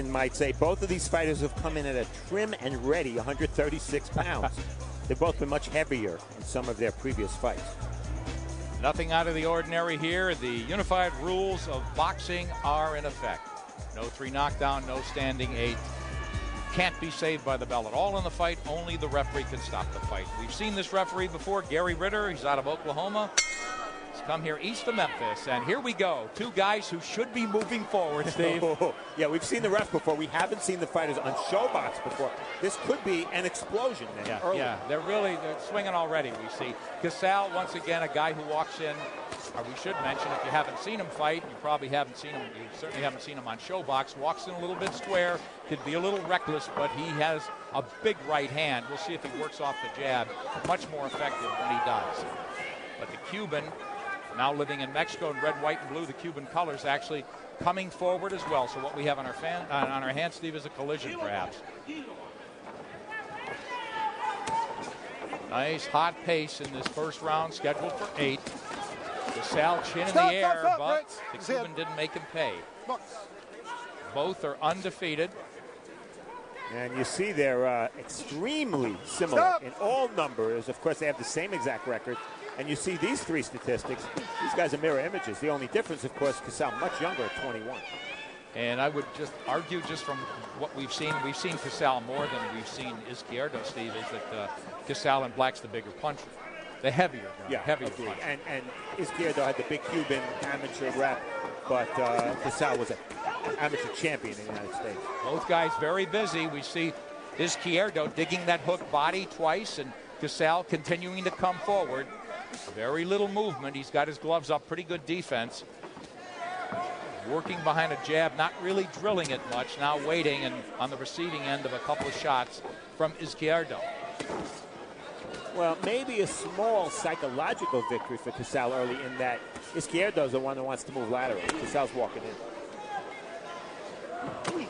one might say. Both of these fighters have come in at a trim and ready 136 pounds. They've both been much heavier in some of their previous fights. Nothing out of the ordinary here. The unified rules of boxing are in effect. No 3 knockdown, no standing 8. Can't be saved by the bell at all in the fight. Only the referee can stop the fight. We've seen this referee before, Gary Ritter. He's out of Oklahoma. He's come here east of Memphis, and here we go. 2 guys who should be moving forward, Steve. Yeah, we've seen the ref before. We haven't seen the fighters on Showbox before. This could be an explosion. Yeah, they're swinging already. We see Casal, once again, a guy who walks in. Or we should mention, if you haven't seen him fight, you probably haven't seen him. You certainly haven't seen him on Showbox. Walks in a little bit square, could be a little reckless, but he has a big right hand. We'll see if he works off the jab. Much more effective when he does. But the Cuban, now living in Mexico in red, white, and blue, the Cuban colors actually coming forward as well. So what we have on our hands, Steve, is a collision, perhaps. Nice hot pace in this first round, scheduled for 8. Casal chin in the air, but the Cuban didn't make him pay. Both are undefeated. And you see they're extremely similar in all numbers. Of course, they have the same exact record. And you see these 3 statistics. These guys are mirror images. The only difference, of course, Casal much younger at 21. And I would just argue, just from what we've seen Casal more than we've seen Izquierdo, Steve, is that Casal in black's the bigger puncher. The heavier guy, heavier puncher. And Izquierdo had the big Cuban amateur rep, but Casal was an amateur champion in the United States. Both guys very busy. We see Izquierdo digging that hook body twice, and Casal continuing to come forward. Very little movement. He's got his gloves up, pretty good defense. Working behind a jab, not really drilling it much, now waiting and on the receiving end of a couple of shots from Izquierdo. Well, maybe a small psychological victory for Casal early in that Izquierdo's the one that wants to move laterally. Casal's walking in.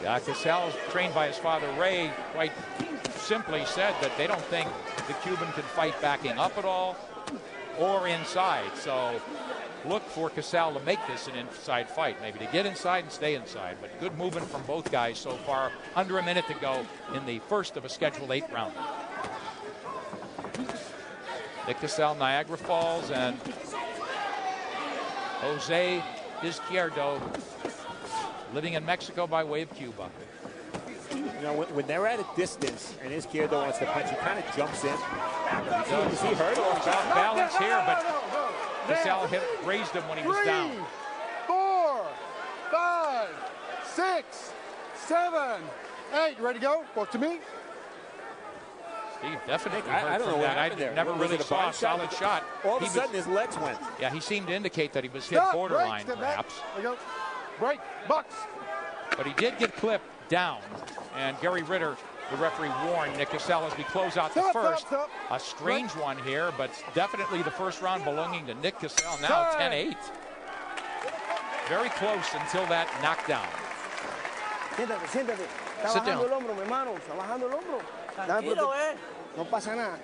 Yeah, Casal's trained by his father, Ray, quite simply said that they don't think the Cuban can fight backing up at all or inside. So look for Casal to make this an inside fight, maybe to get inside and stay inside. But good movement from both guys so far. Under a minute to go in the first of a scheduled 8 round. Nick Casal, Niagara Falls, and Jose Izquierdo, living in Mexico by way of Cuba. You know, when they're at a distance and Izquierdo wants to punch, he kind of jumps in. Is he hurt? Off balance here, but Casal raised him when he was down. 3, 4, 5, 6, 7, 8. Ready to go? Walk to me. Steve definitely I don't know what happened there. Never really saw a solid shot. All of a sudden, his legs went. Yeah, he seemed to indicate that he was hit borderline, perhaps. There you go. Break, box. But he did get clipped down. And Gary Ritter, the referee, warned Nick Casal as we close out the first. A strange one here, but definitely the first round belonging to Nick Casal. Now 10-8. Very close until that knockdown. Sit down. No pasa nada.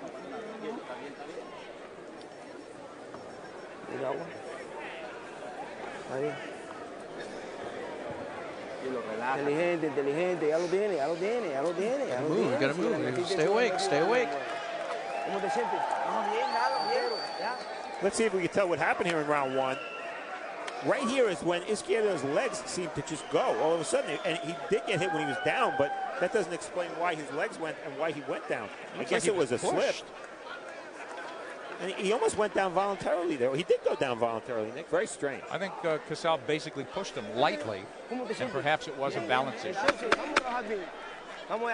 Inteligente, ya lo tiene. Move, gotta move. Stay awake. ¿Cómo te sientes? Let's see if we can tell what happened here in round 1. Right here is when Izquierdo's legs seemed to just go all of a sudden. And he did get hit when he was down, but that doesn't explain why his legs went and why he went down. I guess it was a slip. And he almost went down voluntarily there. He did go down voluntarily, Nick. Very strange. I think Casal basically pushed him lightly, and perhaps it was a balance issue. But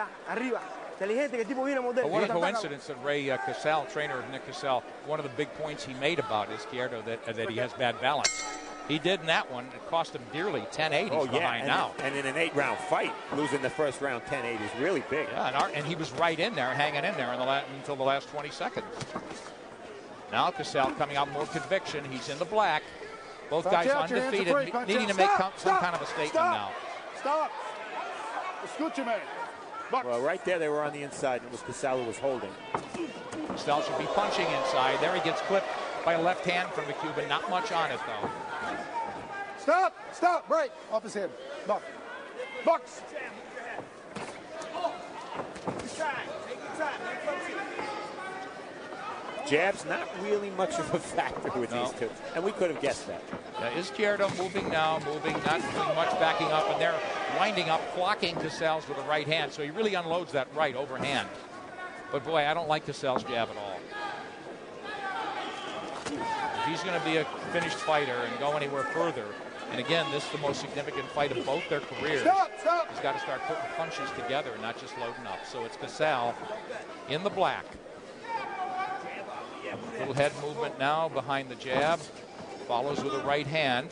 what a coincidence that Ray Casal, trainer of Nick Casal, one of the big points he made about Izquierdo that he has bad balance. He did in that one. It cost him dearly. 10-8. He's behind now. And in an 8-round fight, losing the first round 10-8 is really big. Yeah, and he was right in there, hanging in there until the last 20 seconds. Now Casal coming out more conviction. He's in the black. Both guys undefeated, needing to make some kind of a statement now. Stop. Escúchame. Well, right there, they were on the inside, and it was Casal who was holding. Casal should be punching inside. There he gets clipped by a left hand from the Cuban. Not much on it, though. Stop, break. Off his head. Box. Jab's not really much of a factor with these two, and we could have guessed that. Izquierdo moving now, not doing much backing up, and they're winding up, clocking Casal's with the right hand, so he really unloads that right overhand. But boy, I don't like Casal's jab at all. If he's going to be a finished fighter and go anywhere further, and again, this is the most significant fight of both their careers. He's got to start putting punches together and not just loading up. So it's Casal in the black. Little head movement now behind the jab. Follows with a right hand.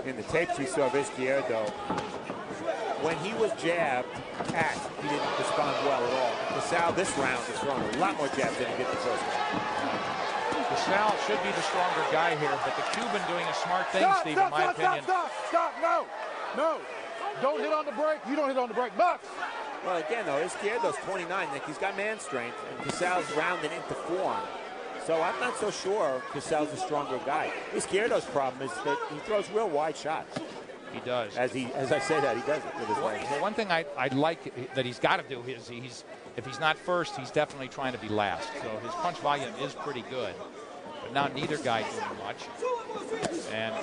In the tapes we saw of Izquierdo, when he was jabbed at, he didn't respond well at all. Casal this round is throwing a lot more jabs than he did the first round. Casal should be the stronger guy here, but the Cuban doing a smart thing, Steve, in my opinion. Stop, no. Don't hit on the break. You don't hit on the break. Box. Well, again, though, Izquierdo's 29, Nick. He's got man strength, and Casal's rounding into form. So I'm not so sure Casal's the stronger guy. Izquierdo's problem is that he throws real wide shots. He does. As I say that, he does it with his legs. Well, one thing I'd like that he's got to do is if he's not first, he's definitely trying to be last. So his punch volume is pretty good. But now neither guy doing much. And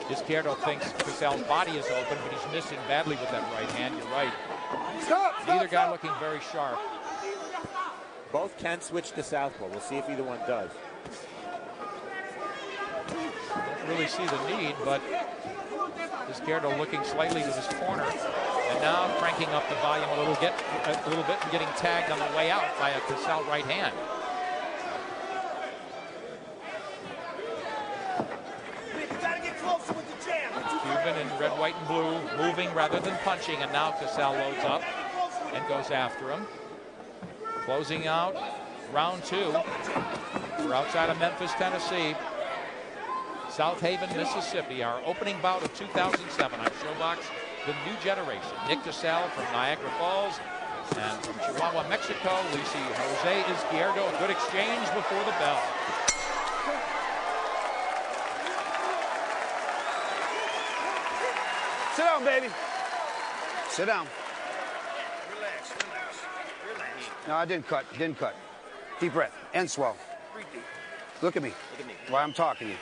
Izquierdo thinks Casal's body is open, but he's missing badly with that right hand. You're right. Neither guy looking very sharp. Both can switch to southpaw. We'll see if either one does. Don't really see the need, but Izquierdo looking slightly to his corner, and now cranking up the volume a little bit and getting tagged on the way out by a Casal right hand. Cuban in red, white, and blue, moving rather than punching, and now Casal loads up and goes after him. Closing out round two. We're outside of Memphis, Tennessee. Southaven, Mississippi, our opening bout of 2007 on Showbox, the new generation. Nick Casal from Niagara Falls, and from Chihuahua, Mexico, we see Jose Izquierdo. A good exchange before the bell. Sit down, baby. Sit down. Relax. No, I didn't cut. Deep breath and swell. Breathe deep. Look at me. Look at me. While I'm talking to you.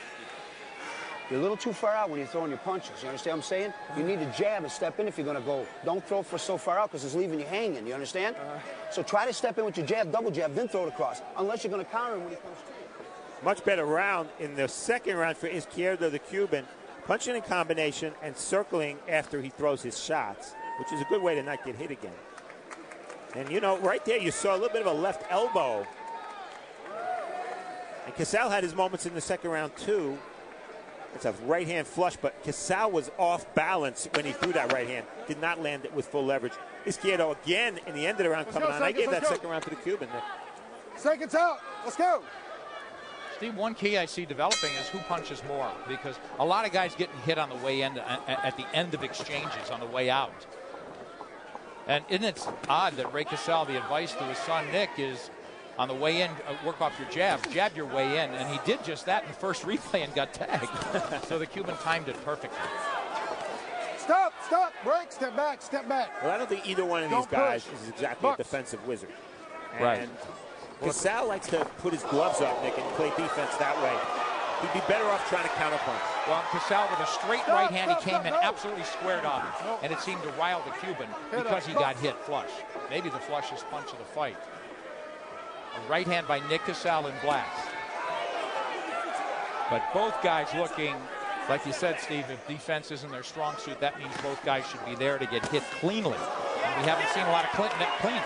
You're a little too far out when you're throwing your punches. You understand what I'm saying? You need to jab and step in if you're going to go. Don't throw for so far out because it's leaving you hanging. You understand? So try to step in with your jab, double jab, then throw it across. Unless you're going to counter him when he comes straight. Much better round in the second round for Izquierdo, the Cuban. Punching in combination and circling after he throws his shots, which is a good way to not get hit again. And, you know, right there you saw a little bit of a left elbow. And Casal had his moments in the second round, too. It's a right hand flush, but Casal was off balance when he threw that right hand. Did not land it with full leverage. Izquierdo again in the end of the round coming on. I gave that second round to the Cuban. Seconds out. Let's go. Steve, one key I see developing is who punches more, because a lot of guys getting hit on the way in, at the end of exchanges on the way out. And isn't it odd that Ray Casal, the advice to his son Nick is on the way in, work off your jab your way in, and he did just that in the first replay and got tagged. So the Cuban timed it perfectly. Stop, break, step back. Well, I don't think either one of these guys is exactly a defensive wizard. And right. Casal likes to put his gloves up, Nick, and play defense that way. He'd be better off trying to counterpunch. Well, Casal with a straight right hand, he came in absolutely squared on, and it seemed to rile the Cuban because he got hit flush. Maybe the flushest punch of the fight. A right hand by Nick Casal in black. But both guys looking, like you said, Steve, if defense isn't their strong suit, that means both guys should be there to get hit cleanly. And we haven't seen a lot of clean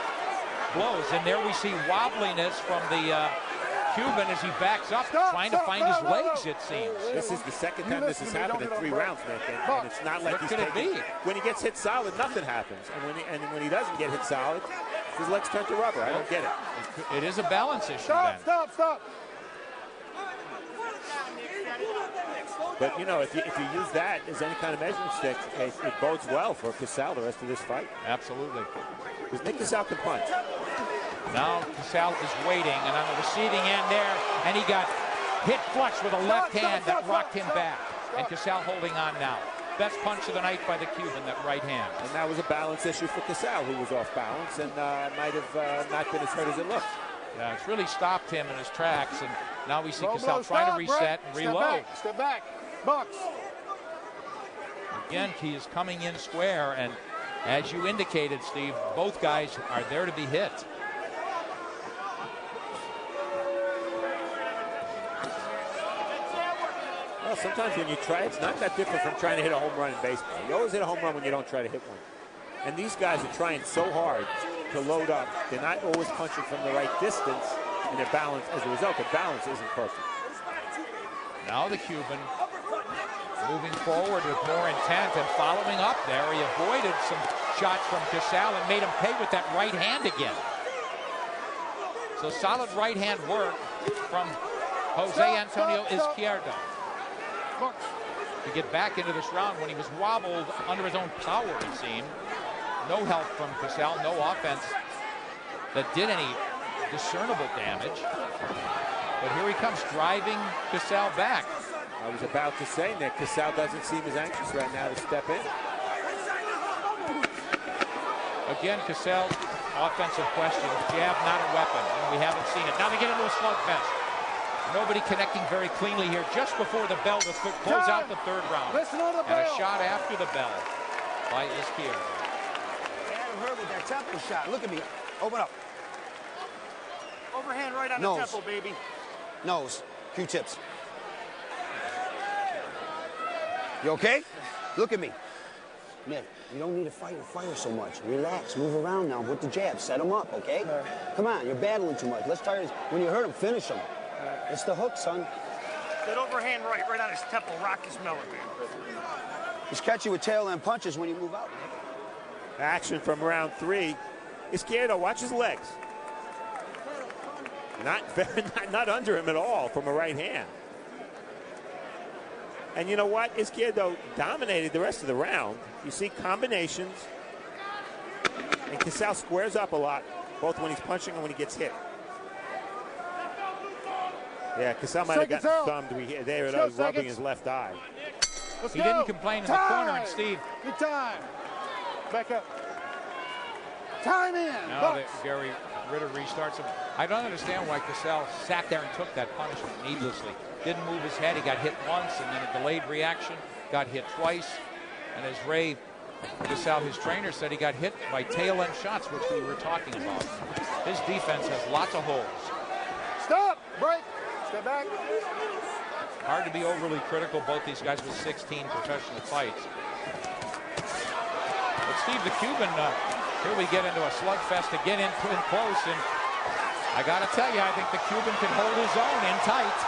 blows. And there we see wobbliness from the Cuban as he backs up, trying to find his legs, it seems. This is the second time this has happened in 3 rounds, Nick, and it's not like he's taking. When he gets hit solid, nothing happens. And when he doesn't get hit solid, his legs turn to rubber. I don't get it. It is a balance issue then. Stop. But, you know, if you use that as any kind of measuring stick, it bodes well for Casal the rest of this fight. Absolutely. Because Nick Casal can punch. Now Casal is waiting, and on the receiving end there, and he got hit flush with a left hand that rocked him back. And Casal holding on now. best punch of the night by the Cuban, that right hand. And that was a balance issue for Casal, who was off balance and might have not been as hurt as it looked. Yeah, it's really stopped him in his tracks, and now we see Low Casal blow, trying to stop, reset and break. reload. Step back. Box. Again, he is coming in square, and as you indicated, Steve, both guys are there to be hit. Well, sometimes when you try, it's not that different from trying to hit a home run in baseball. You always hit a home run when you don't try to hit one. And these guys are trying so hard to load up. They're not always punching from the right distance, and their balance, as a result, the balance isn't perfect. Now the Cuban moving forward with more intent and following up there. He avoided some shots from Casal and made him pay with that right hand again. So solid right hand work from Jose Antonio Izquierdo. To get back into this round when he was wobbled under his own power, it seemed. No help from Casal, no offense that did any discernible damage. But here he comes, driving Casal back. I was about to say, Nick, Casal doesn't seem as anxious right now to step in. Again, Casal's offensive question, jab not a weapon, and we haven't seen it. Now they get into a slugfest. Nobody connecting very cleanly here just before the bell to close out the third round. Listen on the and bell. A shot after the bell by Izquierdo. Adam Hurt with that temple shot. Look at me. Open up. Overhand right on Nose. the temple, baby. Nose. Q-tips. You okay? Look at me. Nick, you don't need to fight or fire so much. Relax. Move around now with the jab. Set him up, okay? Come on. You're battling too much. Let's tire this. When you hurt him, finish him. It's the hook, son. That overhand right on his temple. Rock his melon, man. Just catch you with tail end punches when you move out, Nick. Action from round 3. Izquierdo, watch his legs. Not under him at all from a right hand. And you know what? Izquierdo dominated the rest of the round. You see combinations. And Casal squares up a lot, both when he's punching and when he gets hit. Yeah, Casal might have gotten thumbed. There it is, rubbing his left eye. He didn't complain in the corner, and Steve. Good time. Back up. Time in. Now that Gary Ritter restarts him. I don't understand why Casal sat there and took that punishment needlessly. Didn't move his head. He got hit once, and then a delayed reaction. Got hit twice. And as Ray Casal, his trainer, said, he got hit by tail-end shots, which we were talking about. His defense has lots of holes. Stop. Break. Step back. Hard to be overly critical. Both these guys with 16 professional fights. But Steve, the Cuban, here we get into a slugfest to get in close, and I got to tell you, I think the Cuban can hold his own in tight.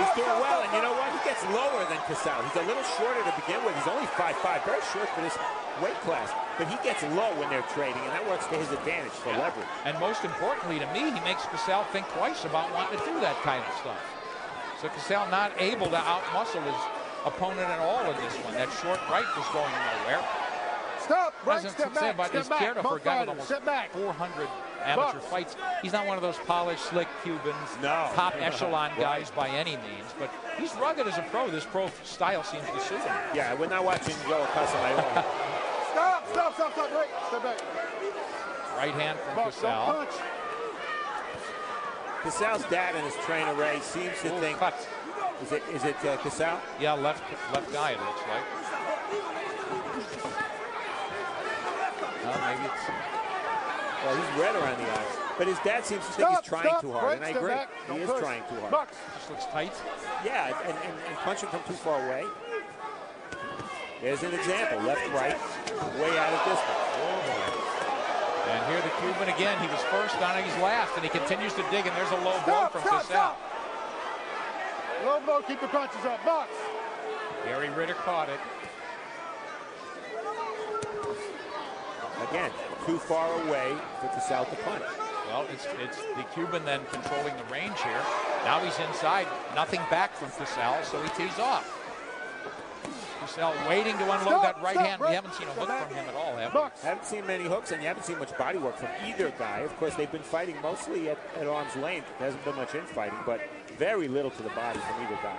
He's doing well, and you know what? He gets lower than Casal. He's a little shorter to begin with. He's only 5'5", very short for this weight class. But he gets low when they're trading, and that works to his advantage for leverage. And most importantly to me, he makes Casal think twice about wanting to do that kind of stuff. So Casal not able to outmuscle his opponent at all in this one. That short right was going nowhere. Stop. Break. Doesn't Step say back. about Step back. Izquierdo for a guy with almost Step back. 400 amateur fights. He's not one of those polished, slick Cubans, top echelon guys by any means. But he's rugged as a pro. This pro style seems to suit him. Yeah, we're not watching Joe Casal at all. Stop. Break. Step back. Right hand from Box, Casal. don't punch. Casal's dad and his trainer, Ray, seems to think... Cuts. Is it Casal? Yeah, left guy, it looks like. Maybe it's... Well, he's red around the eyes. But his dad seems to think he's trying too hard, and I agree. He is trying too hard. Box. Just looks tight. Yeah, and punching from too far away. There's an example. Left, right, way out of distance. And here the Cuban again. He was first, now he's last, and he continues to dig, and there's a low blow from Casal. Low blow, keep the punches up. Box. Gary Ritter caught it. Again, too far away for Casal to punch. Well, it's the Cuban then controlling the range here. Now he's inside. Nothing back from Casal, so he tees off. Casal waiting to unload that right hand. We haven't seen a hook from him at all, have we? Haven't seen many hooks, and you haven't seen much body work from either guy. Of course, they've been fighting mostly at arm's length. There hasn't been much infighting, but very little to the body from either guy.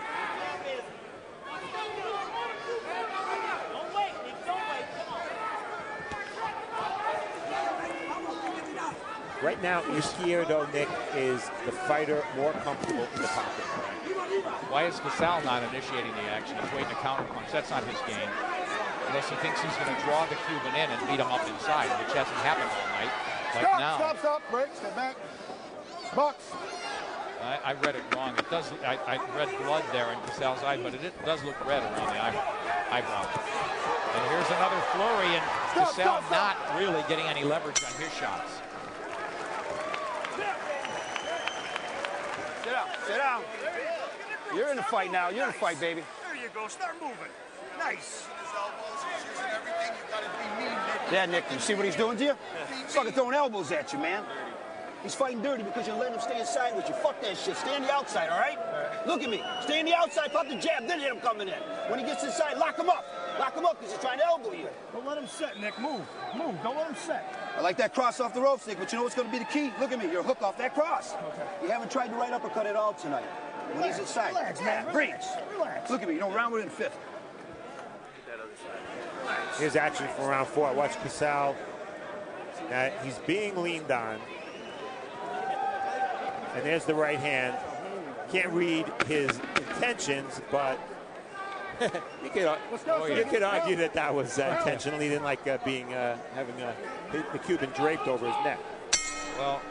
Right now, Izquierdo, Nick, is the fighter more comfortable in the pocket. Why is Casal not initiating the action? He's waiting to counterpunch. That's not his game. Unless he thinks he's going to draw the Cuban in and beat him up inside, which hasn't happened all night. Like now. Stop, break, step back. Box. I read it wrong. It does. I read blood there in Casal's eye, but it does look red around the eyebrow. And here's another flurry, and Casal not really getting any leverage on his shots. Sit down. You're in the fight now. You're in the fight, baby. There you go. Start moving. Nice. Yeah, Nick, you see what he's doing to you? He's fucking throwing elbows at you, man. He's fighting dirty because you're letting him stay inside with you. Fuck that shit. Stay on the outside, all right? Look at me. Stay on the outside, pop the jab, then hit him coming in. When he gets inside, lock him up. Lock him up because he's trying to elbow you. Don't let him set, Nick. Move. Don't let him set. I like that cross off the ropes, Nick, but you know what's going to be the key? Look at me. You're a hook off that cross. Okay. You haven't tried the right uppercut at all tonight. When he's inside. Relax, man. Relax. Look at me. You don't round it in fifth. Here's action from round 4. Watch Casal. He's being leaned on. And there's the right hand. Can't read his intentions, but you could argue that that was intentional. He didn't like having the Cuban draped over his neck. Well,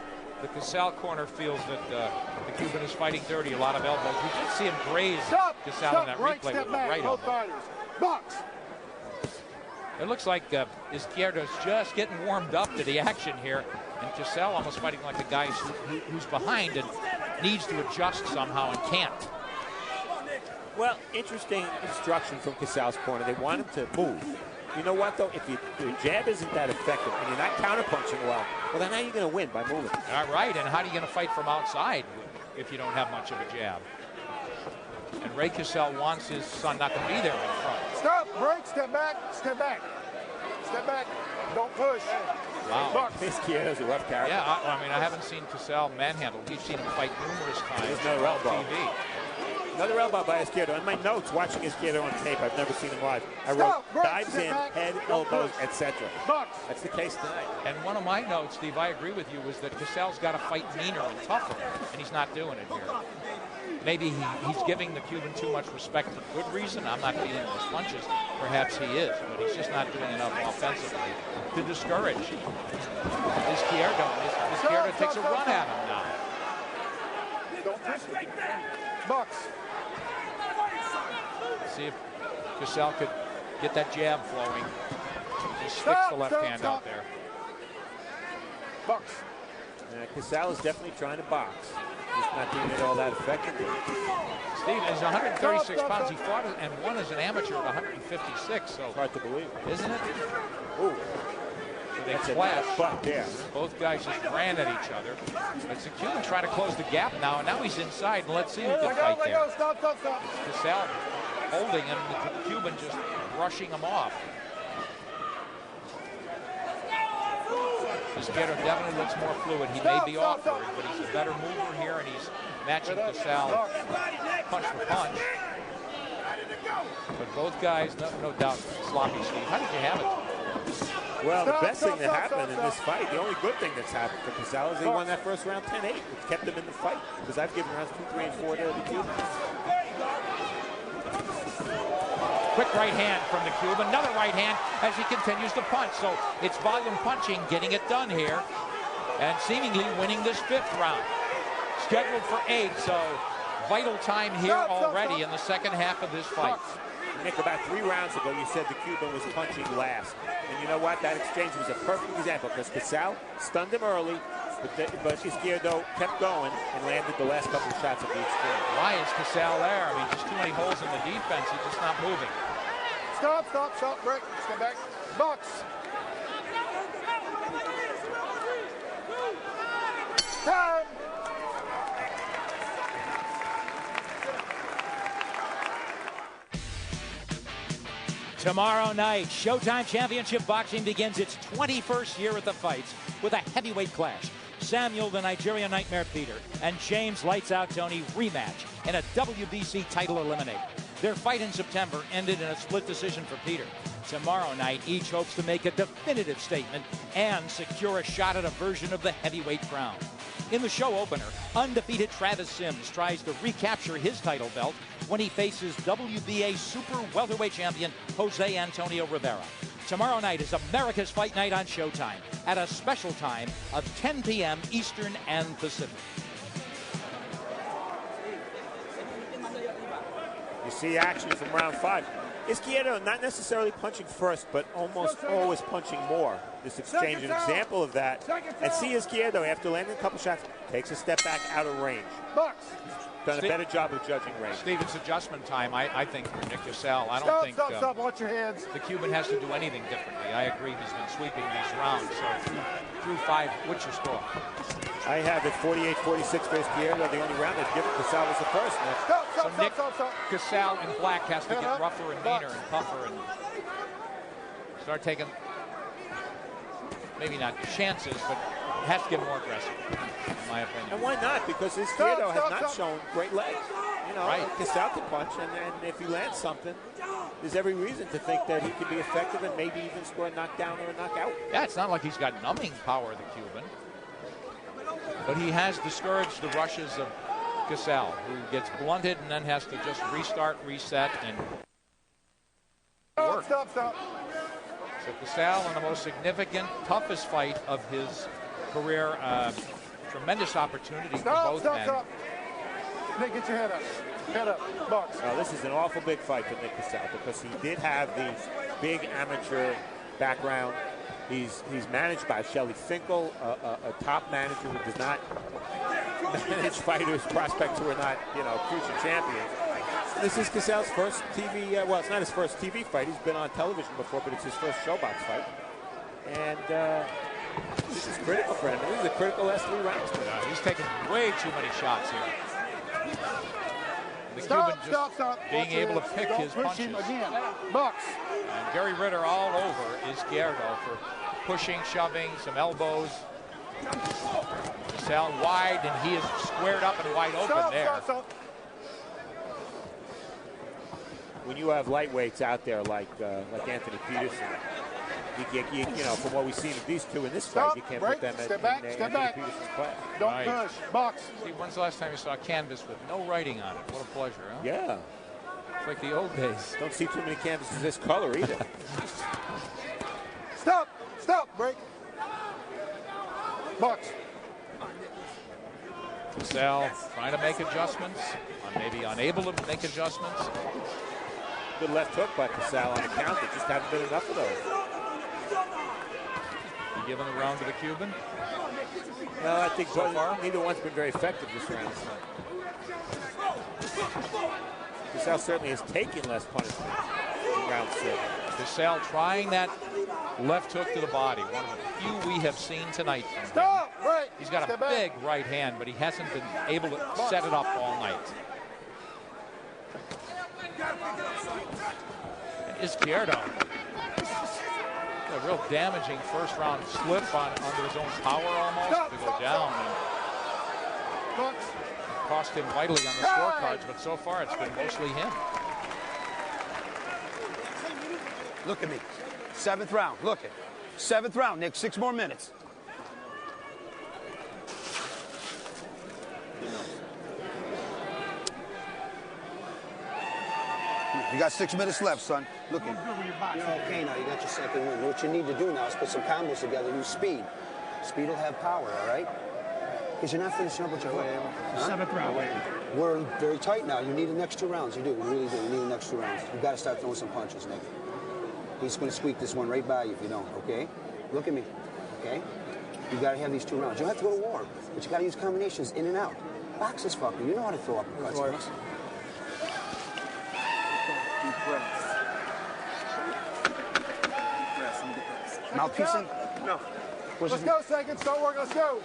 the Casal corner feels that the Cuban is fighting dirty, a lot of elbows. We did see him graze Casal in that replay with the right elbow. Box. It looks like Izquierdo's just getting warmed up to the action here, and Casal almost fighting like a guy who's behind and needs to adjust somehow and can't. Well, interesting instruction from Casal's corner. They want him to move. You know what, though? If your jab isn't that effective and you're not counterpunching well then how are you going to win? By moving. All right, and how are you going to fight from outside if you don't have much of a jab? And Ray Casal wants his son not to be there in front. Stop, break, step back, step back. Step back, don't push. Wow. Izquierdo's a rough character. Yeah, I mean, I haven't seen Casal manhandled. We've seen him fight numerous times. There's no elbow. TV. Another elbow by Izquierdo. In my notes, watching Izquierdo on tape, I've never seen him live. I wrote dives in, head, elbows, etc. That's the case tonight. And one of my notes, Steve, I agree with you, was that Casal's got to fight meaner and tougher, and he's not doing it here. Maybe he's giving the Cuban too much respect for good reason. I'm not feeling his punches. Perhaps he is, but he's just not doing enough offensively to discourage Izquierdo. Izquierdo takes a run at him now. Don't push it. Box. See if Casal could get that jab flowing. Just sticks the left hand out there. Box. Casal is definitely trying to box. Just not doing it all that effectively. Steve is 136 pounds. He fought and won as an amateur at 156. So it's hard to believe, isn't it? Ooh. So they clashed. Both guys just ran at each other. It's the Cuban trying to close the gap now, and now he's inside. And let's see who can fight there. Stop. Casal holding him, the Cuban just brushing him off. Izquierdo definitely looks more fluid. He may be awkward, but he's a better mover here, and he's matching Casal punch for punch. But both guys, no doubt, sloppy, Steve. How did you have it? Well, the best thing that happened in this fight, the only good thing that's happened for Casal is they won that first round 10-8, which kept them in the fight. Because I've given rounds 2, 3, and 4 to the Cubans. Quick right hand from the Cuban. Another right hand as he continues to punch. So it's volume punching, getting it done here. And seemingly winning this 5th round. Scheduled for 8, so vital time here already in the second half of this fight. Nick, about 3 rounds ago, you said the Cuban was punching last. And you know what? That exchange was a perfect example because Casal stunned him early, but Izquierdo kept going and landed the last couple of shots of the exchange. Why is Casal there? I mean, just too many holes in the defense. He's just not moving. Stop, break, step back. Box. Time. Tomorrow night, Showtime Championship Boxing begins its 21st year at the fights with a heavyweight clash. Samuel the Nigerian Nightmare Peter and James Lights Out Tony rematch in a WBC title eliminator. Their fight in September ended in a split decision for Peter. Tomorrow night, each hopes to make a definitive statement and secure a shot at a version of the heavyweight crown. In the show opener, undefeated Travis Sims tries to recapture his title belt when he faces WBA super welterweight champion Jose Antonio Rivera. Tomorrow night is America's Fight Night on Showtime at a special time of 10 p.m. Eastern and Pacific. You see action from round 5. Izquierdo not necessarily punching first, but almost always punching more. This exchange, an example of that. And see Izquierdo, after landing a couple shots, takes a step back out of range. Done a better job of judging range. Stevens' adjustment time, I think, for Nick Casal. I don't think Stop. Watch your hands. the Cuban has to do anything differently. I agree he's been sweeping these rounds. So through 5, what's your score? I have it 48-46 for Izquierdo. The only round they've given Casal was the first. So Nick Casal in black has to get rougher and meaner and tougher and start taking, maybe not chances, but has to get more aggressive, in my opinion. And why not? Because Izquierdo has not shown great legs. You know, right. Casal can punch, and if he lands something, there's every reason to think that he could be effective and maybe even score a knockdown or a knockout. Yeah, it's not like he's got numbing power, the Cuban. But he has discouraged the rushes of Casal, who gets blunted and then has to just restart, reset, and work. Stop. So Casal in the most significant, toughest fight of his career. Tremendous opportunity for both men. Nick, get your head up. Head up. Box. Now, this is an awful big fight for Nick Casal because he did have the big amateur background. He's managed by Shelly Finkel, a top manager who does not manage fighters, prospects who are not, future champions. This is Casal's first TV, well, it's not his first TV fight. He's been on television before, but it's his first showbox fight. And this is critical for him. This is a critical last 3 rounds for him. He's taking way too many shots here. The Cuban just being able to pick his punches. Box. And Gary Ritter all over Izquierdo for pushing, shoving, some elbows. Casal wide, and he is squared up and wide open there. When you have lightweights out there like Anthony Peterson, from what we've seen of these two in this fight, you can't put them in Anthony Peterson's class. Don't push. Box. See, when's the last time you saw a canvas with no writing on it? What a pleasure, huh? Yeah. It's like the old days. Don't see too many canvases this color either. Stop. Break. Box. Casal trying to make adjustments, maybe unable to make adjustments. Good left hook by Casal on the count. There just haven't been enough of those. You giving the round to the Cuban? No, I think so far neither one's been very effective this round. Casal certainly has taken less punishment in round 6. Casal trying that left hook to the body, one of the few we have seen tonight from him. Right. He's got a big right hand, but he hasn't been able to set it up all night. And Izquierdo, a real damaging first round slip under his own power almost to go down. And cost him vitally on the scorecards, but so far it's been mostly him. Look at me. 7th round. Look at 7th round, Nick. 6 more minutes. You got 6 minutes left, son. Look at you're okay now. You got your second win. What you need to do now is put some combos together. Use speed. Speed will have power, all right? Because you're not finishing up with your foot. 7th round. We're very tight now. You need the next 2 rounds. You do. You really do. You need the next 2 rounds. You got to start throwing some punches, Nick. He's going to squeak this one right by you if you don't, okay? Look at me, okay? You got to have these 2 rounds. You don't have to go to war, but you got to use combinations in and out. Box is fucking. You know how to throw uppercuts. Mouthpiecing? No. Let's go, seconds. Start working. Let's go.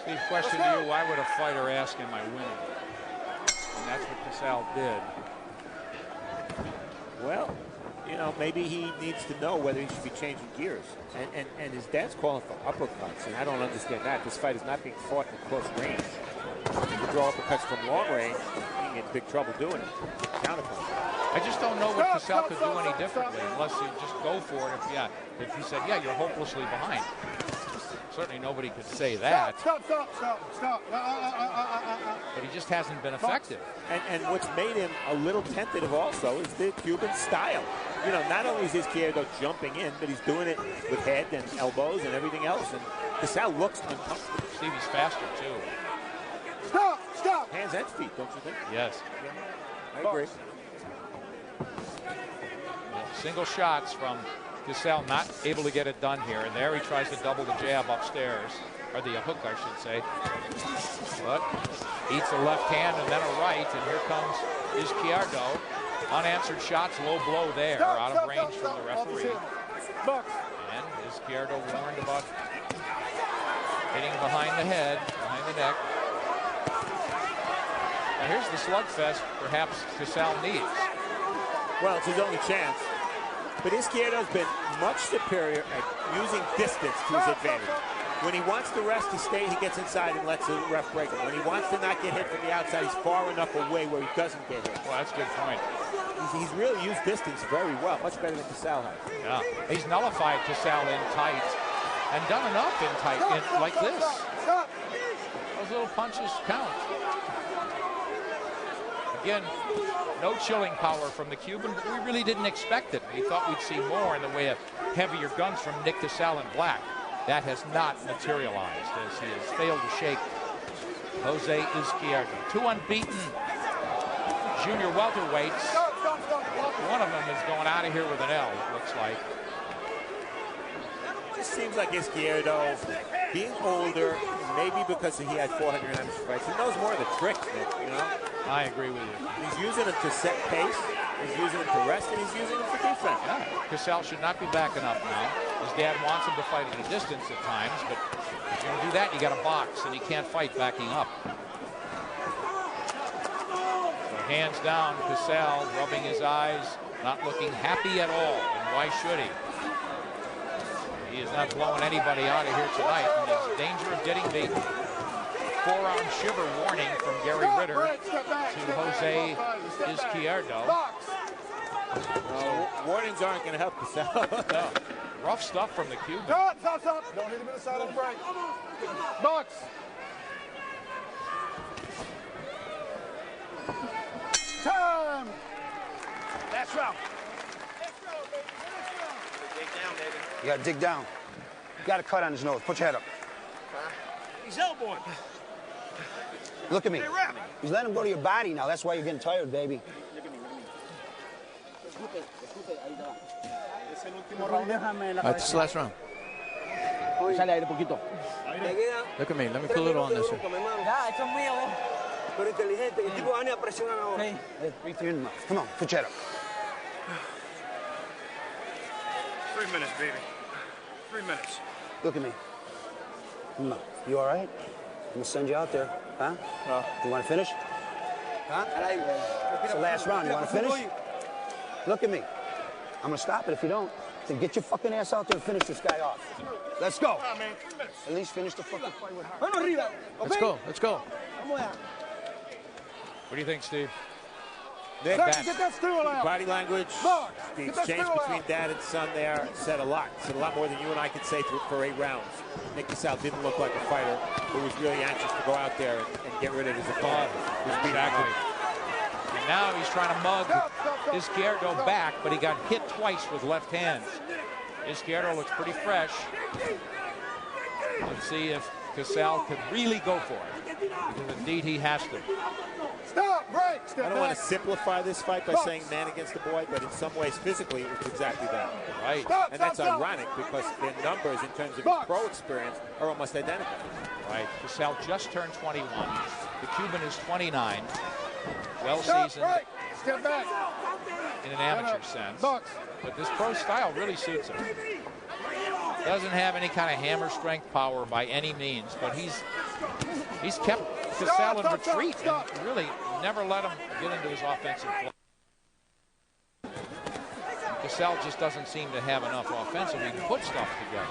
Steve, question to you. Why would a fighter ask, am I winning? And that's what Casal did. Well, maybe he needs to know whether he should be changing gears. And his dad's calling for uppercuts, and I don't understand that. This fight is not being fought in close range. You can draw uppercuts from long range. You can in big trouble doing it. Counterpunch. I just don't know what Casal could do any differently unless you just go for it. If he said, yeah, you're hopelessly behind. Certainly nobody could say that. Stop. But he just hasn't been effective. And what's made him a little tentative also is the Cuban style. You know, not only is Izquierdo jumping in, but he's doing it with head and elbows and everything else. And Casal looks uncomfortable. Stevie's faster, too. Stop. Hands and feet, don't you think? Yes. I agree. Single shots from Casal, not able to get it done here. And there he tries to double the jab upstairs, or the hook, I should say. But eats a left hand and then a right, and here comes Izquierdo. Unanswered shots, low blow there, out of range from the referee. And Izquierdo warned about hitting behind the head, behind the neck. Now here's the slugfest perhaps Casal needs. Well, it's his only chance. But Izquierdo's been much superior at using distance to his advantage. When he wants the rest to stay, he gets inside and lets the ref break him. When he wants to not get hit from the outside, he's far enough away where he doesn't get hit. Well, that's a good point. He's really used distance very well, much better than Casal has. Yeah, he's nullified Casal in tight and done enough in tight, like this. Those little punches count. Again, no chilling power from the Cuban, but we really didn't expect it. We thought we'd see more in the way of heavier guns from Nick Casal in black. That has not materialized as he has failed to shake Jose Izquierdo. Two unbeaten junior welterweights. One of them is going out of here with an L, it looks like. It just seems like Izquierdo, being older, maybe because he had 400 amateur fights, he knows more of the tricks, Nick, you know? I agree with you. He's using them to set pace, he's using them to rest, and he's using them for defense. Yeah, Casal should not be backing up now. His dad wants him to fight at a distance at times, but if you're going to do that, you got to box, and he can't fight backing up. So hands down, Casal rubbing his eyes, not looking happy at all, and why should he? He is not blowing anybody out of here tonight, and there's danger of getting beaten. Forearm shiver warning from Gary Ritter to Jose Izquierdo. Warnings aren't going to help Casal. No. Rough stuff from the Cuban. Stop. Don't hit him in the side of the break. Box. Time. That's round. You got to dig down. You got a cut on his nose. Put your head up. He's elbowing. Look at me. He's letting him go to your body now. That's why you're getting tired, baby. This is the last round. Look at me. Let me put a little on this one. Breathe through your mouth. Come on, put your head up. 3 minutes, baby. 3 minutes. Look at me. Come on. You all right? I'm going to send you out there. Huh? You want to finish? Huh? It's the last round. You want to finish? Look at me. I'm going to stop it if you don't. Then get your fucking ass out there and finish this guy off. Let's go. At least finish the fucking fight with heart. Let's go. Let's go. What do you think, Steve? Nick, Get that stool out. body language, Box. the Get that exchange stool between out. dad and son there said a lot. Said a lot more than you and I could say for 8 rounds. Nick Casal didn't look like a fighter who was really anxious to go out there and get rid of his opponent. Exactly. And now he's trying to mug Izquierdo back, but he got hit twice with left hands. Izquierdo looks pretty fresh. Let's see if Casal could really go for it, because indeed he has to. Stop, break, step I don't want back. to simplify this fight by Box. saying man against the boy, but in some ways physically it was exactly that. Right. Stop, And that's stop. ironic because their numbers in terms of his Box. pro experience are almost identical. Right. Casal just turned 21. The Cuban is 29. Well Stop, seasoned break, step back. in an amateur sense. Box. But this pro style really suits him. Doesn't have any kind of hammer strength power by any means, but he's kept Casal in retreat and really never let him get into his offensive flow. Casal just doesn't seem to have enough offensively to put stuff together.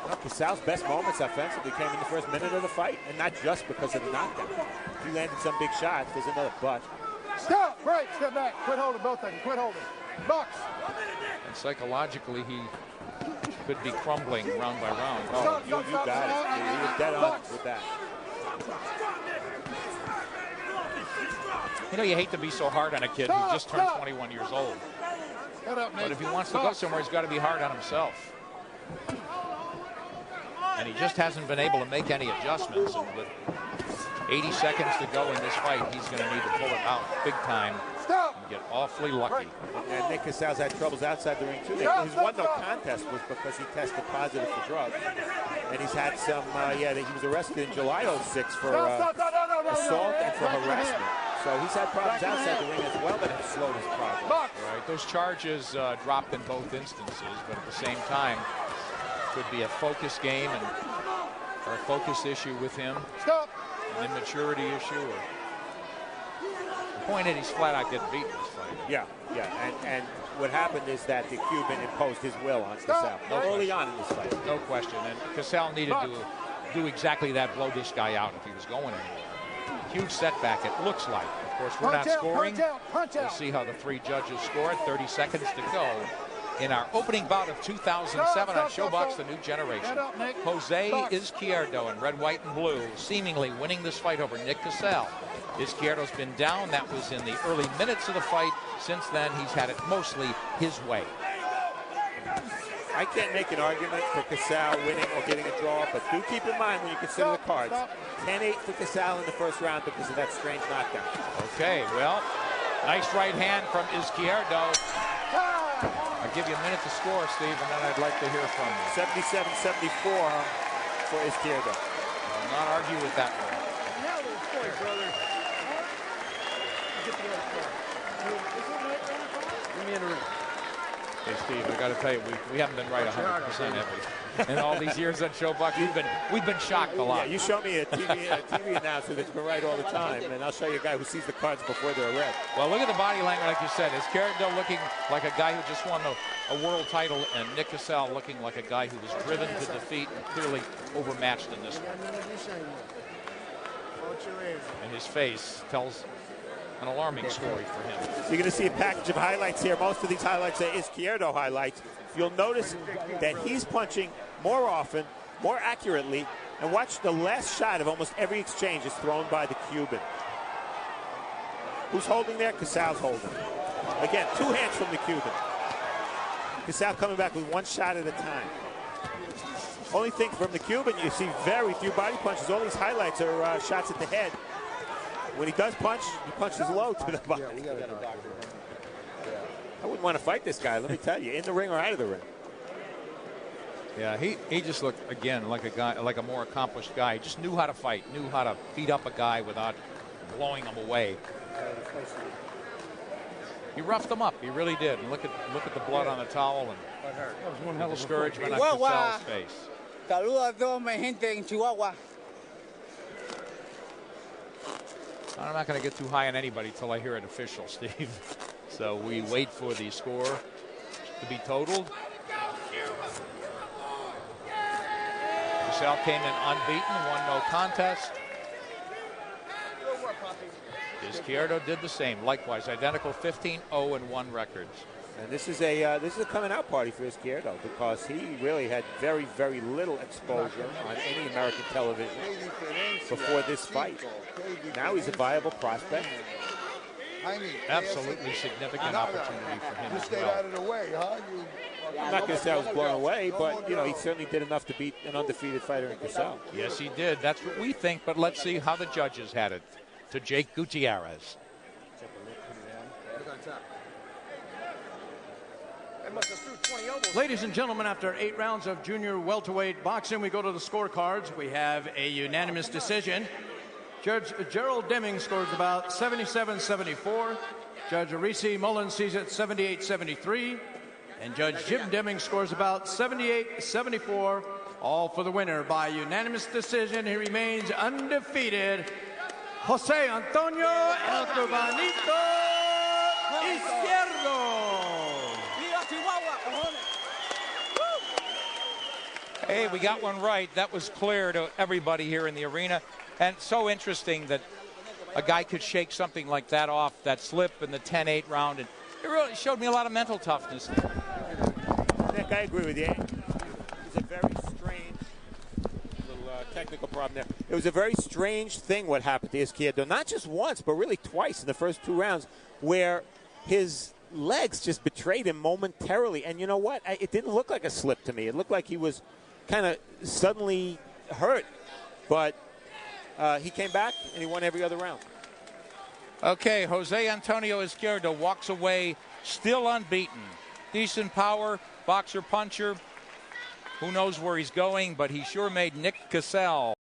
Well, Casal's best moments offensively came in the first minute of the fight, and not just because of the knockdown. He landed some big shots. There's another but. Stop, break, step back. Quit holding both of them. Quit holding. Box. And psychologically, he could be crumbling round by round. Oh, you got it. You were dead on with that. You know, you hate to be so hard on a kid who just turned 21 years old. But if he wants to go somewhere, he's got to be hard on himself. And he just hasn't been able to make any adjustments. And with 80 seconds to go in this fight, he's going to need to pull it out big time and get awfully lucky. And Nick Casal's had troubles outside the ring, too. His one no contest was because he tested positive for drugs. And he's had some, he was arrested in July '06 for assault and for harassment. So he's had problems outside the ring as well that have slowed his progress. Right, those charges dropped in both instances, but at the same time, could be a focus game or a focus issue with him. An immaturity issue. The point is, he's flat out getting beaten in this fight. Yeah. And what happened is that the Cuban imposed his will on Casal early on in this fight. No question. And Casal needed to do exactly that, blow this guy out if he was going anywhere. Huge setback, it looks like. Of course, we're not scoring. We'll see how the three judges score it. 30 seconds to go in our opening bout of 2007 on ShowBox, The New Generation. Jose Izquierdo in red, white, and blue, seemingly winning this fight over Nick Casal. Izquierdo's been down. That was in the early minutes of the fight. Since then, he's had it mostly his way. I can't make an argument for Casal winning or getting a draw, but do keep in mind when you consider the cards. 10-8 for Casal in the first round because of that strange knockdown. Okay, well, nice right hand from Izquierdo. I'll give you a minute to score, Steve, and then I'd like to hear from you. 77-74 for Izquierdo. I'll not argue with that one. Give me in the ring. Hey, Steve, I got to tell you, we haven't been right 100%, have we? In all these years on ShowBox, we've been shocked a lot. Yeah, you show me a TV announcer that's been right all the time, and I'll show you a guy who sees the cards before they're red. Well, look at the body language, like you said. Izquierdo looking like a guy who just won a world title, and Nick Casal looking like a guy who was driven to defeat and clearly overmatched in this one. And his face tells an alarming story for him. So you're going to see a package of highlights here. Most of these highlights are Izquierdo highlights. You'll notice that he's punching more often, more accurately, and watch the last shot of almost every exchange is thrown by the Cuban. Who's holding there? Casal's holding. Again, two hands from the Cuban. Casal coming back with one shot at a time. Only thing from the Cuban, you see very few body punches. All these highlights are shots at the head. When he does punch, he punches low to the body. I wouldn't want to fight this guy, let me tell you, in the ring or out of the ring. Yeah, he just looked, again, like a guy, like a more accomplished guy. He just knew how to fight, knew how to beat up a guy without blowing him away. He roughed him up, he really did. And look at the blood on the towel and the discouragement on Casal's face. Saludos a toda mi gente en Chihuahua. I'm not going to get too high on anybody till I hear it official, Steve. So we wait for the score to be totaled. Casal came in unbeaten, won no contest. Izquierdo did the same, likewise, identical 15-0-1 records. And this is a coming out party for Izquierdo because he really had very, very little exposure on any American television before this fight. Now he's a viable prospect. Absolutely significant opportunity for him as well. I'm not going to say I was blown away, but you know he certainly did enough to beat an undefeated fighter in Casal. Yes, he did. That's what we think. But let's see how the judges had it. To Jake Gutierrez. Ladies and gentlemen, after 8 rounds of junior welterweight boxing, we go to the scorecards. We have a unanimous decision. Judge Gerald Deming scores about 77-74. Judge Arisi Mullen sees it 78-73. And Judge Jim Deming scores about 78-74. All for the winner by unanimous decision. He remains undefeated. Jose Antonio El Turbanito Izquierdo. Hey, we got one right. That was clear to everybody here in the arena. And so interesting that a guy could shake something like that off, that slip in the 10-8 round. And it really showed me a lot of mental toughness. Nick, I agree with you. It's a very strange little technical problem there. It was a very strange thing what happened to Izquierdo, not just once, but really twice in the first 2 rounds, where his legs just betrayed him momentarily. And you know what? It didn't look like a slip to me. It looked like he was kind of suddenly hurt. But he came back, and he won every other round. Okay, Jose Antonio Izquierdo walks away still unbeaten. Decent power, boxer, puncher. Who knows where he's going, but he sure made Nick Casal